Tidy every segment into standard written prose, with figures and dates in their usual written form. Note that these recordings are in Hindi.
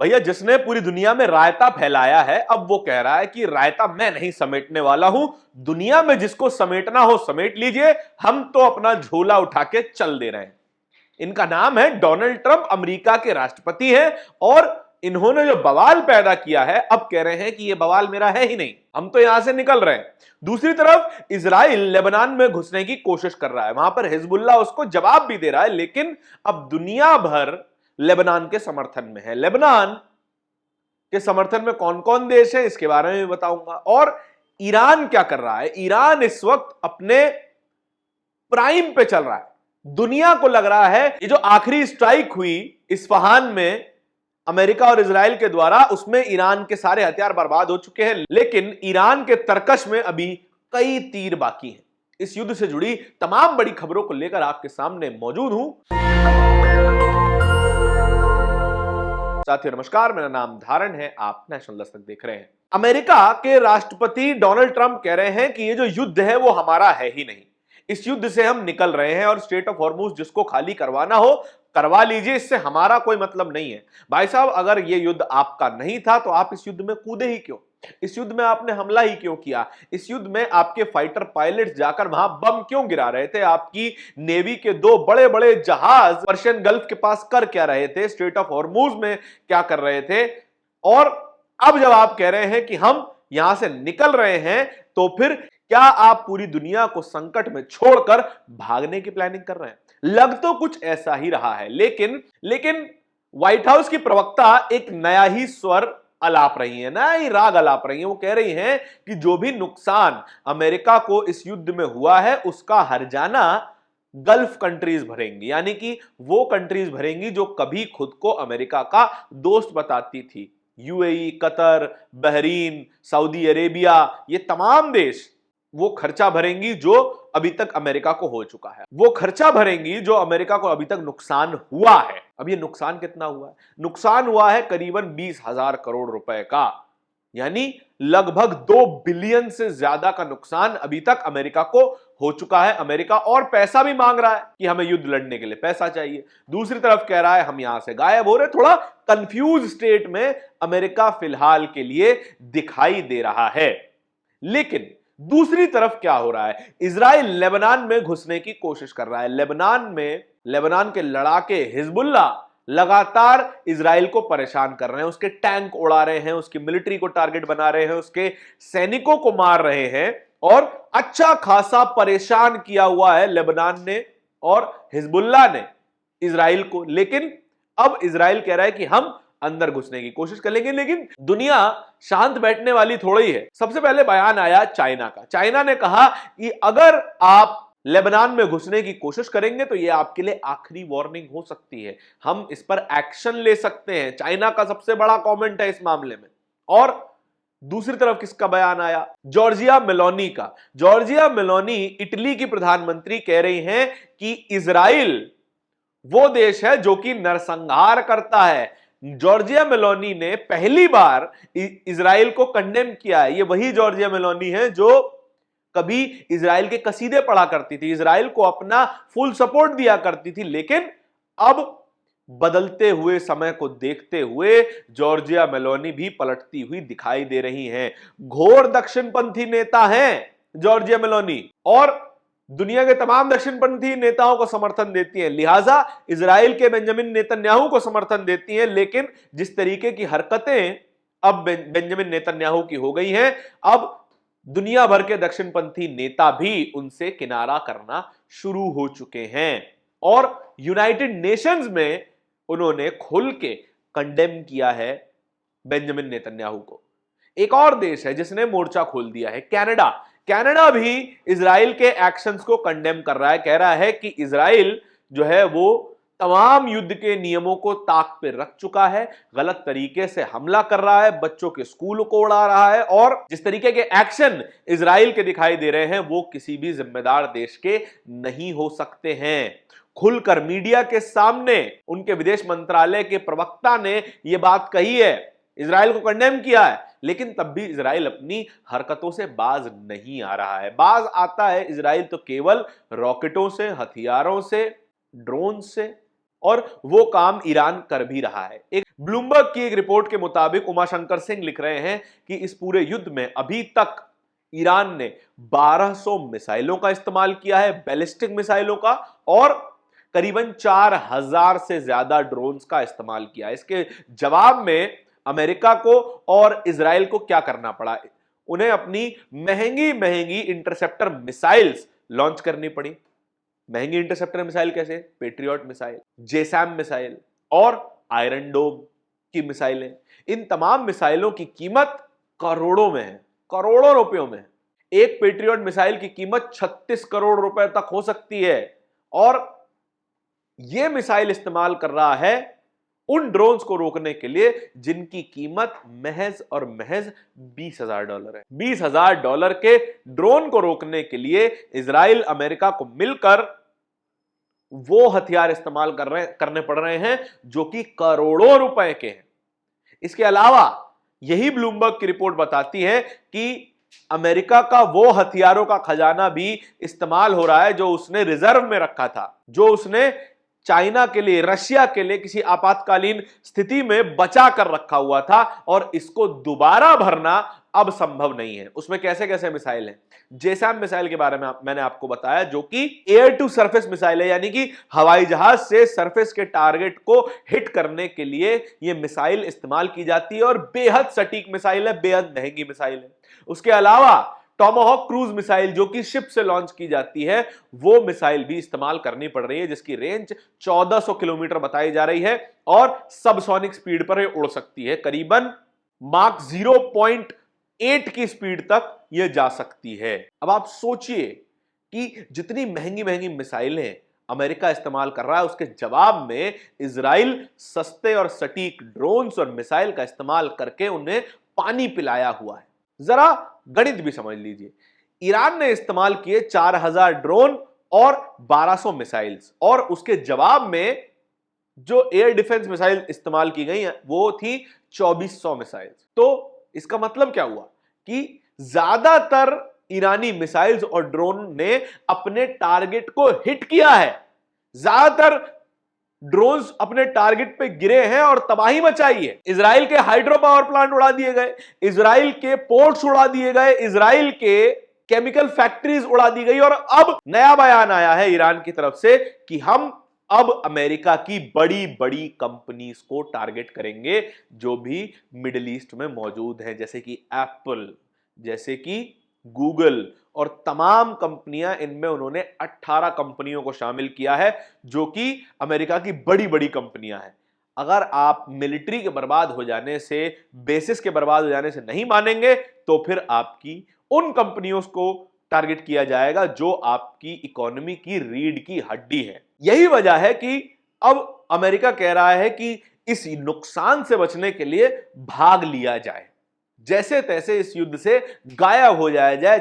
भैया जिसने पूरी दुनिया में रायता फैलाया है, अब वो कह रहा है कि रायता मैं नहीं समेटने वाला हूं, दुनिया में जिसको समेटना हो समेट लीजिए, हम तो अपना झोला उठा के चल दे रहे हैं। इनका नाम है डोनाल्ड ट्रंप, अमेरिका के राष्ट्रपति हैं, और इन्होंने जो बवाल पैदा किया है, अब कह रहे हैं कि यह बवाल मेरा है ही नहीं, हम तो यहां से निकल रहे हैं। दूसरी तरफ इजराइल लेबनान में घुसने की कोशिश कर रहा है, वहां पर हिजबुल्लाह उसको जवाब भी दे रहा है, लेकिन अब दुनिया भर लेबनान के समर्थन में है। लेबनान के समर्थन में कौन कौन देश है इसके बारे में भी बताऊंगा। और ईरान क्या कर रहा है, ईरान इस वक्त अपने प्राइम पे चल रहा है। दुनिया को लग रहा है ये जो आखिरी स्ट्राइक हुई इस्फहान में अमेरिका और इजराइल के द्वारा, उसमें ईरान के सारे हथियार बर्बाद हो चुके हैं, लेकिन ईरान के तरकश में अभी कई तीर बाकी हैं। इस युद्ध से जुड़ी तमाम बड़ी खबरों को लेकर आपके सामने मौजूद हूं। साथियों नमस्कार, मेरा नाम धारण है, आप नेशनल दस्तक देख रहे हैं। अमेरिका के राष्ट्रपति डोनाल्ड ट्रंप कह रहे हैं कि ये जो युद्ध है वो हमारा है ही नहीं, इस युद्ध से हम निकल रहे हैं और स्ट्रेट ऑफ हॉर्मुज जिसको खाली करवाना हो करवा लीजिए, इससे हमारा कोई मतलब नहीं है। भाई साहब, अगर ये युद्ध आपका नहीं था तो आप इस युद्ध में कूदे ही क्यों, इस युद्ध में आपने हमला ही क्यों किया, इस युद्ध में आपके फाइटर पायलट्स जाकर वहां बम क्यों गिरा रहे थे, आपकी नेवी के दो बड़े बड़े जहाज पर्शियन गल्फ के पास कर क्या रहे थे, स्ट्रेट ऑफ हॉर्मुज में क्या कर रहे थे। और अब जब आप कह रहे हैं कि हम यहां से निकल रहे हैं, तो फिर क्या आप पूरी दुनिया को संकट में छोड़कर भागने की प्लानिंग कर रहे हैं? लग तो कुछ ऐसा ही रहा है, लेकिन व्हाइट हाउस की प्रवक्ता एक नया ही स्वर अलाप रही है, नया ही राग अलाप रही है। वो कह रही हैं कि जो भी नुकसान अमेरिका को इस युद्ध में हुआ है उसका हर्जाना गल्फ कंट्रीज भरेंगी, यानी कि वो कंट्रीज भरेंगी जो कभी खुद को अमेरिका का दोस्त बताती थी। UAE, Qatar, Bahrain, Saudi Arabia, ये तमाम देश वो खर्चा भरेंगी जो अभी तक अमेरिका को हो चुका है, वो खर्चा भरेंगी जो अमेरिका को अभी तक नुकसान हुआ है। अब ये नुकसान कितना हुआ है? नुकसान हुआ है करीबन 20,000 करोड़ रुपए का, यानी लगभग 2 बिलियन से ज्यादा का नुकसान अभी तक अमेरिका को हो चुका है। अमेरिका और पैसा भी मांग रहा है कि हमें युद्ध लड़ने के लिए पैसा चाहिए, दूसरी तरफ कह रहा है हम यहां से गायब हो रहे। थोड़ा कंफ्यूज स्टेट में अमेरिका फिलहाल के लिए दिखाई दे रहा है। लेकिन दूसरी तरफ क्या हो रहा है, इजराइल लेबनान में घुसने की कोशिश कर रहा है। लेबनान के लड़ाके हिजबुल्लाह लगातार इजराइल को परेशान कर रहे हैं, उसके टैंक उड़ा रहे हैं, उसकी मिलिट्री को टारगेट बना रहे हैं, उसके सैनिकों को मार रहे हैं, और अच्छा खासा परेशान किया हुआ है लेबनान ने और हिजबुल्लाह ने इजराइल को। लेकिन अब इजराइल कह रहा है कि हम अंदर घुसने की कोशिश कर लेंगे, लेकिन दुनिया शांत बैठने वाली थोड़ी है। सबसे पहले बयान आया चाइना का। चाइना ने कहा कि अगर आप लेबनान में घुसने की कोशिश करेंगे तो यह आपके लिए आखिरी वार्निंग हो सकती है, हम इस पर एक्शन ले सकते हैं। चाइना का सबसे बड़ा कमेंट है इस मामले में। और दूसरी तरफ किसका बयान आया? जॉर्जिया मेलोनी का। जॉर्जिया मेलोनी इटली की प्रधानमंत्री कह रही हैं कि इजराइल वो देश है जो कि नरसंहार करता है। जॉर्जिया मेलोनी ने पहली बार इजराइल को कंडेम किया है। ये वही जॉर्जिया मेलोनी है जो कभी इजराइल के कसीदे पढ़ा करती थी, इजराइल को अपना फुल सपोर्ट दिया करती थी, लेकिन अब बदलते हुए समय को देखते हुए जॉर्जिया मेलोनी भी पलटती हुई दिखाई दे रही हैं। घोर दक्षिणपंथी नेता हैं जॉर्जिया मेलोनी, और दुनिया के तमाम दक्षिणपंथी नेताओं को समर्थन देती हैं, लिहाजा इजराइल के बेंजामिन नेतन्याहू को समर्थन देती हैं। लेकिन जिस तरीके की हरकतें अब बेंजामिन नेतन्याहू की हो गई हैं, अब दुनिया भर के दक्षिणपंथी नेता भी उनसे किनारा करना शुरू हो चुके हैं, और यूनाइटेड नेशंस में उन्होंने खुल के कंडेम किया है बेंजामिन नेतन्याहू को। एक और देश है जिसने मोर्चा खोल दिया है, कनाडा। कनाडा भी इजराइल के एक्शंस को कंडेम कर रहा है, कह रहा है कि इजराइल जो है वो तमाम युद्ध के नियमों को ताक पे रख चुका है, गलत तरीके से हमला कर रहा है, बच्चों के स्कूल को उड़ा रहा है, और जिस तरीके के एक्शन इजराइल के दिखाई दे रहे हैं वो किसी भी जिम्मेदार देश के नहीं हो सकते हैं। खुलकर मीडिया के सामने उनके विदेश मंत्रालय के प्रवक्ता ने यह बात कही है, इजराइल को कंडेम किया है, लेकिन तब भी इजराइल अपनी हरकतों से बाज नहीं आ रहा है। बाज आता है इजराइल तो केवल रॉकेटों से, हथियारों से, ड्रोन से, और वो काम ईरान कर भी रहा है। एक ब्लूमबर्ग की एक रिपोर्ट के मुताबिक उमाशंकर सिंह लिख रहे हैं कि इस पूरे युद्ध में अभी तक ईरान ने 1200 मिसाइलों का इस्तेमाल किया है, बैलिस्टिक मिसाइलों का, और करीबन 4000 से ज्यादा ड्रोन्स का इस्तेमाल किया। इसके जवाब में अमेरिका को और इजराइल को क्या करना पड़ा? उन्हें अपनी महंगी महंगी इंटरसेप्टर मिसाइल्स लॉन्च करनी पड़ी। महंगी इंटरसेप्टर मिसाइल कैसे? पेट्रियट मिसाइल, जेसैम मिसाइल और आयरन डोम की मिसाइलें। इन तमाम मिसाइलों की कीमत करोड़ों में है, करोड़ों रुपयों में है। एक पेट्रियट मिसाइल की कीमत 36 करोड़ रुपए तक हो सकती है, और यह मिसाइल इस्तेमाल कर रहा है उन ड्रोन्स को रोकने के लिए जिनकी कीमत महज और महज $20,000 है। $20,000 के ड्रोन को रोकने के लिए इजराइल अमेरिका को मिलकर वो हथियार इस्तेमाल करने पड़ रहे हैं जो कि करोड़ों रुपए के हैं। इसके अलावा यही ब्लूमबर्ग की रिपोर्ट बताती है कि अमेरिका का वो हथियारों का खजाना भी इस्तेमाल हो रहा है जो उसने रिजर्व में रखा था, जो उसने चाइना के लिए, रशिया के लिए किसी आपातकालीन स्थिति में बचा कर रखा हुआ था, और इसको दोबारा भरना अब संभव नहीं है। उसमें कैसे कैसे मिसाइल हैं? जेसैम मिसाइल के बारे में मैंने आपको बताया, जो कि एयर टू सरफेस मिसाइल है, यानी कि हवाई जहाज से सरफेस के टारगेट को हिट करने के लिए यह मिसाइल इस्तेमाल की जाती है, और बेहद सटीक मिसाइल है, बेहद महंगी मिसाइल है। उसके अलावा टॉमाहॉक क्रूज मिसाइल जो कि शिप से लॉन्च की जाती है, वो मिसाइल भी इस्तेमाल करनी पड़ रही है, जिसकी रेंज 1400 किलोमीटर बताई जा रही है, और सबसोनिक स्पीड पर उड़ सकती है। करीबन माक 0.8 की स्पीड तक यह जा सकती है। अब आप सोचिए कि जितनी महंगी महंगी मिसाइलें अमेरिका इस्तेमाल कर रहा है, उसके जवाब में इजराइल सस्ते और सटीक ड्रोन्स और मिसाइल का इस्तेमाल करके उन्हें पानी पिलाया हुआ है। जरा गणित भी समझ लीजिए। ईरान ने इस्तेमाल किए 4000 ड्रोन और 1200 मिसाइल्स, और उसके जवाब में जो एयर डिफेंस मिसाइल इस्तेमाल की गई वो थी 2400 मिसाइल्स। तो इसका मतलब क्या हुआ कि ज्यादातर ईरानी मिसाइल्स और ड्रोन ने अपने टारगेट को हिट किया है। ज्यादातर ड्रोन्स अपने टारगेट पे गिरे हैं और तबाही मचाई है। इजराइल के हाइड्रो पावर प्लांट उड़ा दिए गए, इजराइल के पोर्ट्स उड़ा दिए गए, इजराइल के केमिकल फैक्ट्रीज उड़ा दी गई, और अब नया बयान आया है ईरान की तरफ से कि हम अब अमेरिका की बड़ी बड़ी कंपनीज को टारगेट करेंगे जो भी मिडिल ईस्ट में मौजूद हैं, जैसे कि एप्पल, जैसे कि गूगल और तमाम कंपनियां। इनमें उन्होंने 18 कंपनियों को शामिल किया है जो कि अमेरिका की बड़ी बड़ी कंपनियां हैं। अगर आप मिलिट्री के बर्बाद हो जाने से, बेसिस के बर्बाद हो जाने से नहीं मानेंगे, तो फिर आपकी उन कंपनियों को टारगेट किया जाएगा जो आपकी इकोनॉमी की रीढ़ की हड्डी है। यही वजह है कि अब अमेरिका कह रहा है कि इस नुकसान से बचने के लिए भाग लिया जाए, जैसे तैसे इस युद्ध से गायब हो जाया जाए,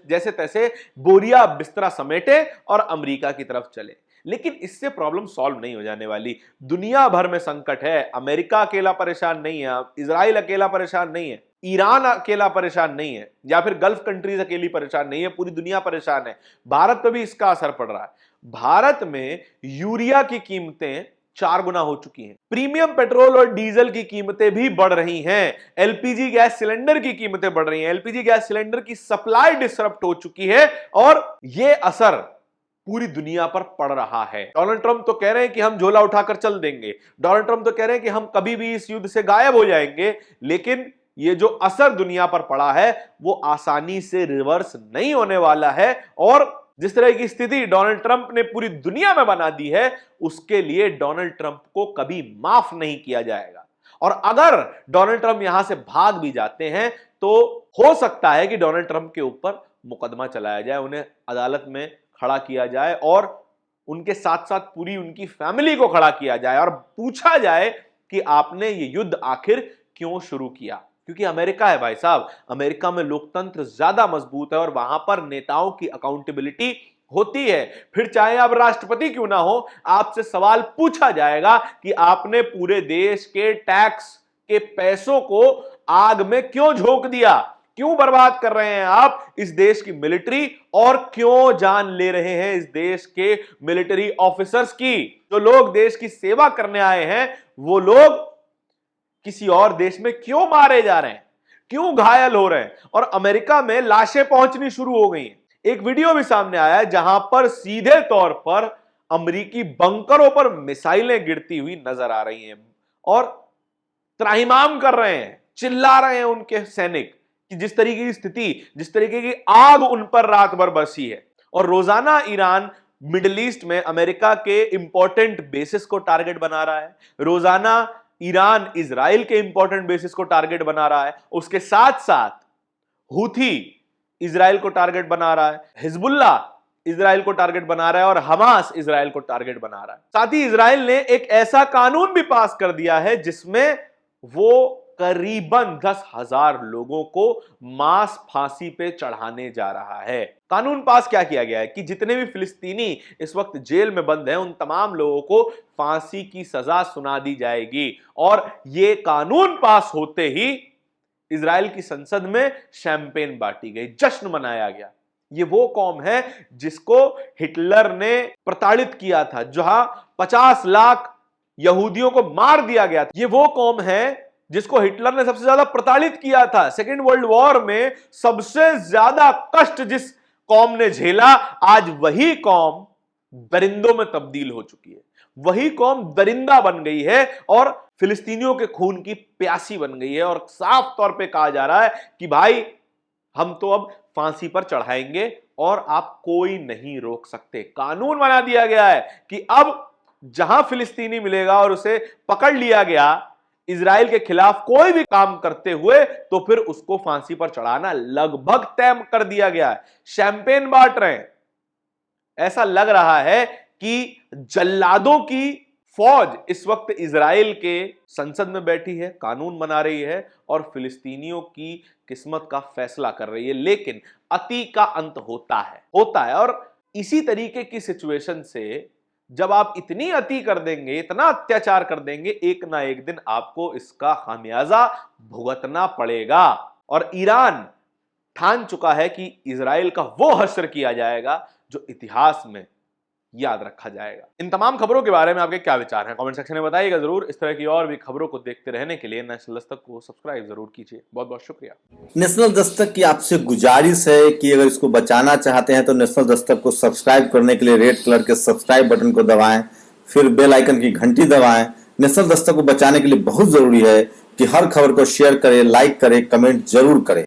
जैसे तैसे बोरिया बिस्तरा समेटे और अमेरिका की तरफ चले। लेकिन इससे प्रॉब्लम सॉल्व नहीं हो जाने वाली। दुनिया भर में संकट है, अमेरिका अकेला परेशान नहीं है, इजराइल अकेला परेशान नहीं है, ईरान अकेला परेशान नहीं है, या फिर गल्फ कंट्रीज अकेली परेशान नहीं है, पूरी दुनिया परेशान है। भारत पर भी इसका असर पड़ रहा है। भारत में यूरिया की कीमतें 4 गुना हो चुकी हैं। प्रीमियम पेट्रोल और डीजल की कीमतें भी बढ़ रही हैं। एलपीजी गैस सिलेंडर की कीमतें बढ़ रही हैं। एलपीजी गैस सिलेंडर की सप्लाई डिसरप्ट हो चुकी है, और यह असर पूरी दुनिया पर पड़ रहा है। डोनाल्ड ट्रंप तो कह रहे हैं कि हम झोला उठाकर चल देंगे, डोनाल्ड ट्रंप तो कह रहे हैं कि हम कभी भी इस युद्ध से गायब हो जाएंगे, लेकिन ये जो असर दुनिया पर पड़ा है वो आसानी से रिवर्स नहीं होने वाला है। और जिस तरह की स्थिति डोनाल्ड ट्रंप ने पूरी दुनिया में बना दी है, उसके लिए डोनाल्ड ट्रंप को कभी माफ नहीं किया जाएगा। और अगर डोनाल्ड ट्रंप यहां से भाग भी जाते हैं तो हो सकता है कि डोनाल्ड ट्रंप के ऊपर मुकदमा चलाया जाए, उन्हें अदालत में खड़ा किया जाए, और उनके साथ साथ पूरी उनकी फैमिली को खड़ा किया जाए और पूछा जाए कि आपने ये युद्ध आखिर क्यों शुरू किया। क्योंकि अमेरिका है भाई साहब, अमेरिका में लोकतंत्र ज्यादा मजबूत है और वहां पर नेताओं की अकाउंटेबिलिटी होती है। फिर चाहे आप राष्ट्रपति क्यों ना हो, आपसे सवाल पूछा जाएगा कि आपने पूरे देश के टैक्स के पैसों को आग में क्यों झोंक दिया, क्यों बर्बाद कर रहे हैं आप इस देश की मिलिट्री और क्यों जान ले रहे हैं इस देश के मिलिट्री ऑफिसर्स की? जो लोग देश की सेवा करने आए हैं वो लोग किसी और देश में क्यों मारे जा रहे हैं, क्यों घायल हो रहे हैं? और अमेरिका में लाशें पहुंचनी शुरू हो गई हैं। एक वीडियो भी सामने आया है जहां पर सीधे तौर पर अमेरिकी बंकरों पर मिसाइलें गिरती हुई नजर आ रही हैं और त्राहिमाम कर रहे हैं, चिल्ला रहे हैं उनके सैनिक कि जिस तरीके की स्थिति, जिस तरीके की आग उन पर रात भर बरसी है। और रोजाना ईरान मिडिल ईस्ट में अमेरिका के इंपॉर्टेंट बेसिस को टारगेट बना रहा है, रोजाना ईरान इजराइल के इंपॉर्टेंट बेसिस को टारगेट बना रहा है, उसके साथ साथ हूथी इजराइल को टारगेट बना रहा है, हिजबुल्ला इजराइल को टारगेट बना रहा है और हमास इजराइल को टारगेट बना रहा है। साथ ही इजराइल ने एक ऐसा कानून भी पास कर दिया है जिसमें वो करीबन 10,000 लोगों को मांस फांसी पे चढ़ाने जा रहा है। कानून पास क्या किया गया है कि जितने भी फिलिस्तीनी इस वक्त जेल में बंद हैं उन तमाम लोगों को फांसी की सजा सुना दी जाएगी। और यह कानून पास होते ही इजराइल की संसद में शैंपेन बांटी गई, जश्न मनाया गया। ये वो कौम है जिसको हिटलर ने प्रताड़ित किया था, जहां 50 लाख यहूदियों को मार दिया गया था। ये वो कौम है जिसको हिटलर ने सबसे ज्यादा प्रताड़ित किया था। सेकेंड वर्ल्ड वॉर में सबसे ज्यादा कष्ट जिस कौम ने झेला, आज वही कौम दरिंदों में तब्दील हो चुकी है, वही कौम दरिंदा बन गई है और फिलिस्तीनियों के खून की प्यासी बन गई है। और साफ तौर पे कहा जा रहा है कि भाई हम तो अब फांसी पर चढ़ाएंगे और आप कोई नहीं रोक सकते। कानून बना दिया गया है कि अब जहां फिलिस्तीनी मिलेगा और उसे पकड़ लिया गया इजराइल के खिलाफ कोई भी काम करते हुए, तो फिर उसको फांसी पर चढ़ाना लगभग तय कर दिया गया है। शैंपेन बांट रहे हैं। ऐसा लग रहा है कि जल्लादों की फौज इस वक्त इजराइल के संसद में बैठी है, कानून बना रही है और फिलिस्तीनियों की किस्मत का फैसला कर रही है। लेकिन अति का अंत होता है और इसी तरीके की सिचुएशन से जब आप इतनी अति कर देंगे, इतना अत्याचार कर देंगे, एक ना एक दिन आपको इसका खामियाजा भुगतना पड़ेगा। और ईरान ठान चुका है कि इजराइल का वो हश्र किया जाएगा जो इतिहास में याद रखा जाएगा। इन तमाम खबरों के बारे में आपके क्या विचार हैं, कमेंट सेक्शन में बताइएगा जरूर। इस तरह की और भी खबरों को देखते रहने के लिए नेशनल दस्तक को सब्सक्राइब जरूर कीजिए। बहुत बहुत शुक्रिया। नेशनल दस्तक की आपसे गुजारिश है कि अगर इसको बचाना चाहते हैं तो नेशनल दस्तक को सब्सक्राइब करने के लिए रेड कलर के सब्सक्राइब बटन को दबाएं, फिर बेल आइकन की घंटी दबाएं। नेशनल दस्तक को बचाने के लिए बहुत जरूरी है कि हर खबर को शेयर करें, लाइक करें, कमेंट जरूर करें।